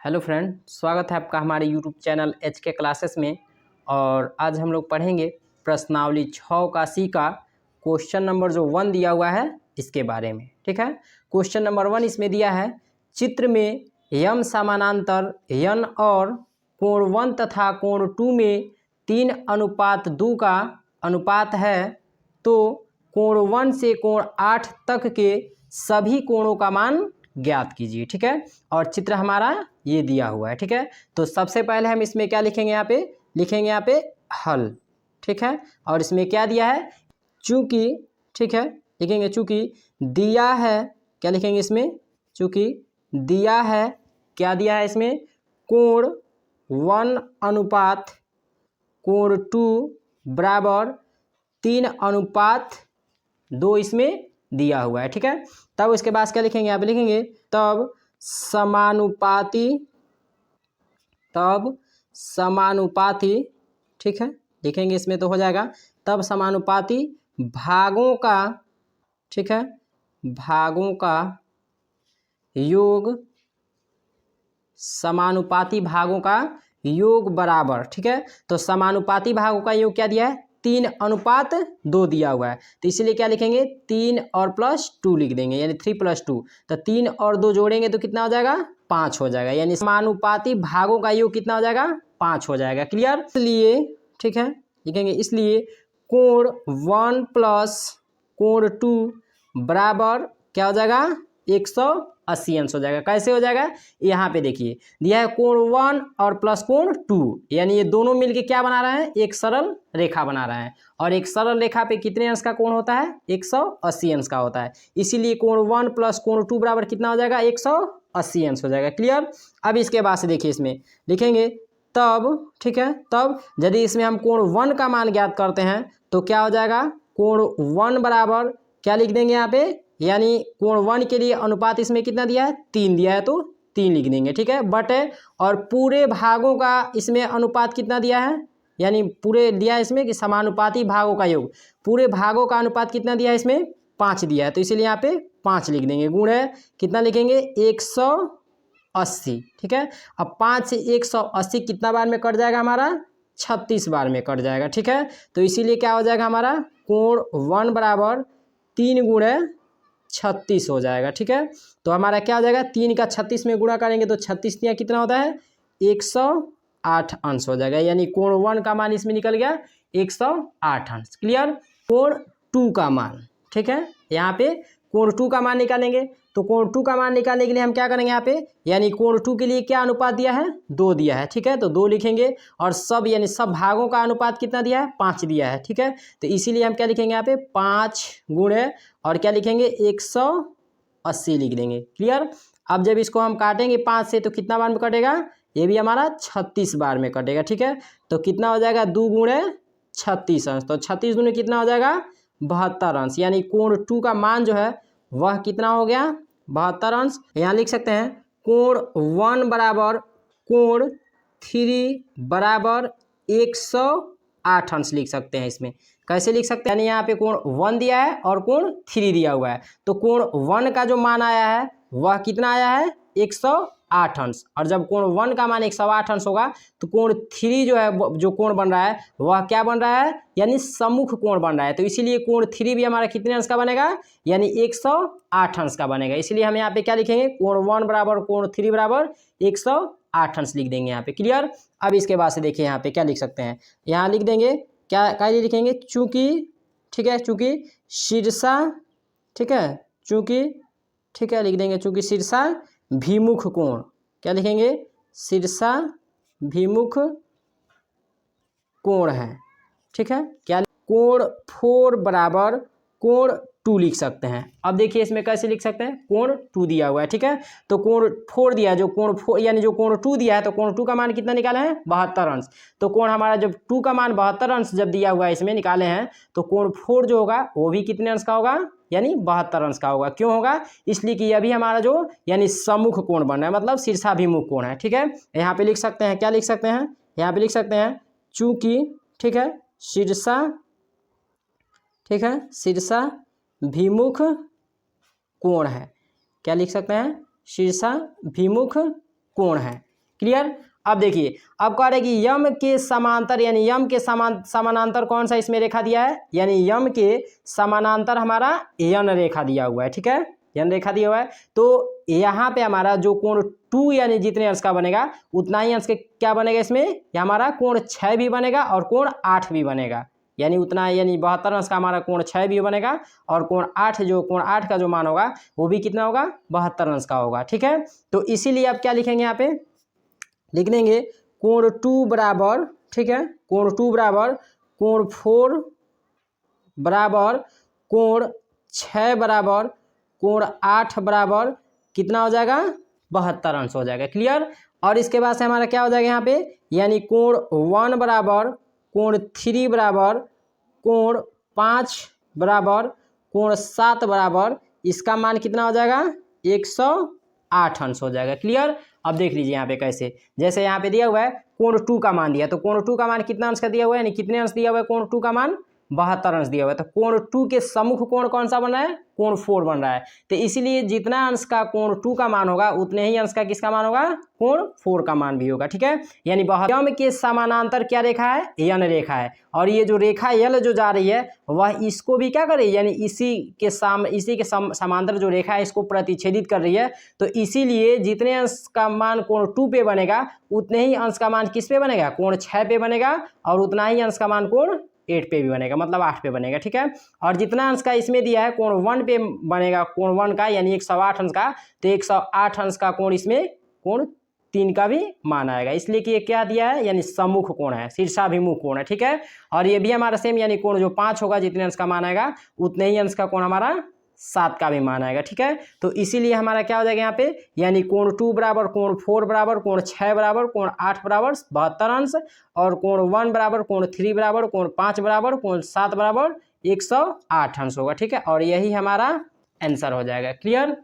Hello friend, स्वागत है आपका हमारे यूट्यूब चैनल HK क्लासेस में। और आज हम लोग पढ़ेंगे प्रश्नावली 6 का सी का क्वेश्चन नंबर जो 1 दिया हुआ है इसके बारे में। ठीक है, क्वेश्चन नंबर 1 इसमें दिया है, चित्र में यम समानांतर यन और कोण 1 तथा कोण 2 में 3:2 का अनुपात है, तो कोण 1 से कोण 8 तक के सभी कोणों का मान ज्ञात कीजिए। ठीक है, और चित्र हमारा ये दिया हुआ है। ठीक है, तो सबसे पहले हम इसमें क्या लिखेंगे, यहाँ पे लिखेंगे यहाँ पे हल। ठीक है, और इसमें क्या दिया है, चूंकि, ठीक है, लिखेंगे चूंकि दिया है, क्या लिखेंगे इसमें, चूंकि दिया है, क्या दिया है इसमें, कोण 1 अनुपात कोण 2 बराबर 3:2 इसमें दिया हुआ है। ठीक है, तब उसके बाद क्या लिखेंगे, यहाँ पे लिखेंगे तब समानुपाती, ठीक है, लिखेंगे इसमें तो हो जाएगा तब समानुपाती भागों का, ठीक है, भागों का योग, समानुपाती भागों का योग बराबर। ठीक है, तो समानुपाती भागों का योग क्या दिया है, 3:2 दिया हुआ है, तो इसीलिए क्या लिखेंगे 3 और +2 लिख देंगे, यानी 3 + 2। तो 3 और 2 जोड़ेंगे तो कितना हो जाएगा, 5 हो जाएगा, यानी समानुपाती भागों का योग कितना हो जाएगा, 5 हो जाएगा। क्लियर, इसलिए, ठीक है, लिखेंगे इसलिए कोण 1 + कोण 2 बराबर क्या हो जाएगा, 180 अंश हो जाएगा। कैसे हो जाएगा, यहाँ पे देखिए दिया है कोण 1 और प्लस कोण 2, यानी ये दोनों मिलके क्या बना रहे हैं, एक सरल रेखा बना रहे हैं, और एक सरल रेखा पे कितने अंश का कोण होता है, 180 अंश का होता है, इसीलिए कोण 1 + कोण 2 बराबर कितना हो जाएगा, 180 अंश हो जाएगा। क्लियर, अब इसके बाद से देखिए इसमें लिखेंगे तब, ठीक है, तब यदि इसमें हम कोण 1 का मान ज्ञात करते हैं तो क्या हो जाएगा, कोण 1 बराबर क्या लिख देंगे यहाँ पे, यानी कोण 1 के लिए अनुपात इसमें कितना दिया है, 3 दिया है, तो 3 लिख देंगे। ठीक है, बटे और पूरे भागों का इसमें अनुपात कितना दिया है, यानी पूरे दिया है इसमें कि समानुपाती भागों का योग, पूरे भागों का अनुपात कितना दिया है इसमें, 5 दिया है, तो इसीलिए यहाँ पे 5 लिख देंगे। गुण है कितना लिखेंगे, 180। ठीक है, अब 5 से 180 कितना बार में कट जाएगा हमारा, 36 बार में कट जाएगा। ठीक है, तो इसीलिए क्या हो जाएगा हमारा, कोण 1 बराबर 3 × 36 हो जाएगा। ठीक है, तो हमारा क्या हो जाएगा, 3 का 36 में गुणा करेंगे तो 36 कितना होता है, 108 अंश हो जाएगा, यानी कोण 1 का मान इसमें निकल गया 108 अंश। क्लियर, कोण 2 का मान, ठीक है, यहाँ पे कोण 2 का मान निकालेंगे, तो कोण 2 का मान निकालने के लिए हम क्या करेंगे यहाँ पे, यानी कोण 2 के लिए क्या अनुपात दिया है, 2 दिया है। ठीक है, तो 2 लिखेंगे, और सब यानी सब भागों का अनुपात कितना दिया है, 5 दिया है। ठीक है, तो इसीलिए हम क्या लिखेंगे यहाँ पे 5 गुणे और क्या लिखेंगे 180 लिख देंगे। क्लियर, अब जब इसको हम काटेंगे 5 से तो कितना बार में कटेगा, ये भी हमारा 36 बार में कटेगा। ठीक है, तो कितना हो जाएगा, 2 × 36 अंश, तो 36 दूनी कितना हो जाएगा, 72 अंश, यानी कोण 2 का मान जो है वह कितना हो गया, 72 अंश। यहाँ लिख सकते हैं कोण 1 बराबर कोण 3 बराबर 108 अंश लिख सकते हैं। इसमें कैसे लिख सकते हैं, यानी यहाँ पे कोण 1 दिया है और कोण 3 दिया हुआ है, तो कोण 1 का जो मान आया है वह कितना आया है, 108 अंश, और जब कोण 1 का मान 108 अंश होगा तो कोण 3 जो है, जो कोण बन रहा है वह क्या बन रहा है, यानी सम्मुख कोण बन रहा है, तो इसीलिए कोण 3 भी हमारा कितने अंश का बनेगा, यानी 108 अंश का बनेगा। इसलिए हम यहाँ पे क्या लिखेंगे, कोण 1 बराबर कोण 3 बराबर 108 अंश लिख देंगे यहाँ पे। क्लियर, अब इसके बाद से देखिए यहाँ पे क्या लिख सकते हैं, यहाँ लिख देंगे क्या लिखेंगे, चूंकि, ठीक है, चूंकि शीर्षा, ठीक है, चूंकि, ठीक है, लिख देंगे चूंकि शीर्षा भिमुख कोण, क्या लिखेंगे, शीर्षा भिमुख कोण है। ठीक है, क्या, कोण 4 बराबर कोण 2 लिख सकते हैं। अब देखिए इसमें कैसे लिख सकते हैं, कोण 2 दिया हुआ है। ठीक है, तो कोण 4 दिया है, जो कोण 4 यानी जो कोण 2 दिया है, तो कोण 2 का मान कितना निकाला है, 72 अंश, तो कोण हमारा जब 2 का मान 72 अंश जब दिया हुआ है इसमें निकाले हैं, तो कोण 4 जो होगा वो भी कितने अंश का होगा, यानी 72 अंश का होगा। क्यों होगा, इसलिए कि यह भी हमारा जो यानी सम्मुख कोण बन रहा है, मतलब शीर्षाभिमुख कोण है। ठीक है, यहाँ पे लिख सकते हैं, क्या लिख सकते हैं, यहाँ पे लिख सकते हैं चूंकि, ठीक है, शीर्षा, ठीक है, शीर्षा भिमुख कोण है, क्या लिख सकते हैं, शीर्षाभिमुख कोण है। क्लियर। अब देखिए, अब कह रहे हैं कि यम के समांतर यानी यम के समानांतर कौन सा इसमें रेखा दिया है, यानी यम के समानांतर हमारा यन रेखा दिया हुआ है, ठीक है, यन रेखा दिया हुआ है। तो यहाँ पे हमारा जो कोण 2 यानी जितने अंश का बनेगा उतना ही अंश के क्या बनेगा इसमें, या हमारा कोण 6 भी बनेगा और कोण 8 भी बनेगा, यानी उतना, यानी 72 अंश का हमारा कोण 6 भी बनेगा और कोण 8 का जो मान होगा वो भी कितना होगा, 72 अंश का होगा, ठीक है। तो इसीलिए आप क्या लिखेंगे, यहाँ पे लिख देंगे कोण 2 बराबर, ठीक है, कोण 2 बराबर कोण 4 बराबर कोण 6 बराबर कोण 8 बराबर कितना हो जाएगा, 72 अंश हो जाएगा, क्लियर। और इसके बाद से हमारा क्या हो जाएगा यहाँ पे, यानी कोण 1 बराबर कोण 3 बराबर कोण 5 बराबर कोण 7 बराबर, इसका मान कितना हो जाएगा, 108 अंश हो जाएगा, क्लियर। अब देख लीजिए यहाँ पे कैसे, जैसे यहाँ पे दिया हुआ है कोण 2 का मान दिया, तो कोण 2 का मान कितना अंश का दिया हुआ है, यानी कितने अंश दिया हुआ है, कोण 2 का मान 72 अंश दिया हुआ है। तो कोण 2 के सम्मुख कोण कौन सा बन रहा है, कोण 4 बन रहा है। तो इसीलिए जितना अंश का कोण 2 का मान होगा उतने ही अंश का किसका मान होगा, कोण 4 का मान भी होगा, ठीक है। यानी यम के समानांतर क्या रेखा है, यन रेखा है, और ये जो रेखा यल जो जा रही है वह इसको भी क्या कर रही है, यानी इसी के समांतर जो रेखा है इसको प्रतिच्छेदित कर रही है। तो इसीलिए जितने अंश का मान कोण 2 पे बनेगा उतने ही अंश का मान किस पे बनेगा, कोण 6 पे बनेगा, और उतना ही अंश का मान कोण 8 पे भी बनेगा, मतलब 8 पे बनेगा, ठीक है। और जितना अंश का इसमें दिया है कोण 1 पे बनेगा, कोण 1 का यानी 108 अंश का, तो 108 अंश का कोण इसमें कोण 3 का भी मान आएगा, इसलिए कि ये क्या दिया है, यानी सम्मुख कोण है, शीर्षाभिमुख कोण है, ठीक है। और ये भी हमारा सेम, यानी कोण जो 5 होगा जितने अंश का मान आएगा उतने ही अंश का कोण हमारा 7 का भी मान आएगा, ठीक है। तो इसीलिए हमारा क्या हो जाएगा यहाँ पे, यानी कोण 2 बराबर कोण 4 बराबर कोण 6 बराबर कोण 8 बराबर 72 अंश, और कोण 1 बराबर कोण 3 बराबर कोण 5 बराबर कोण 7 बराबर 108 अंश होगा, ठीक है। और यही हमारा आंसर हो जाएगा, क्लियर।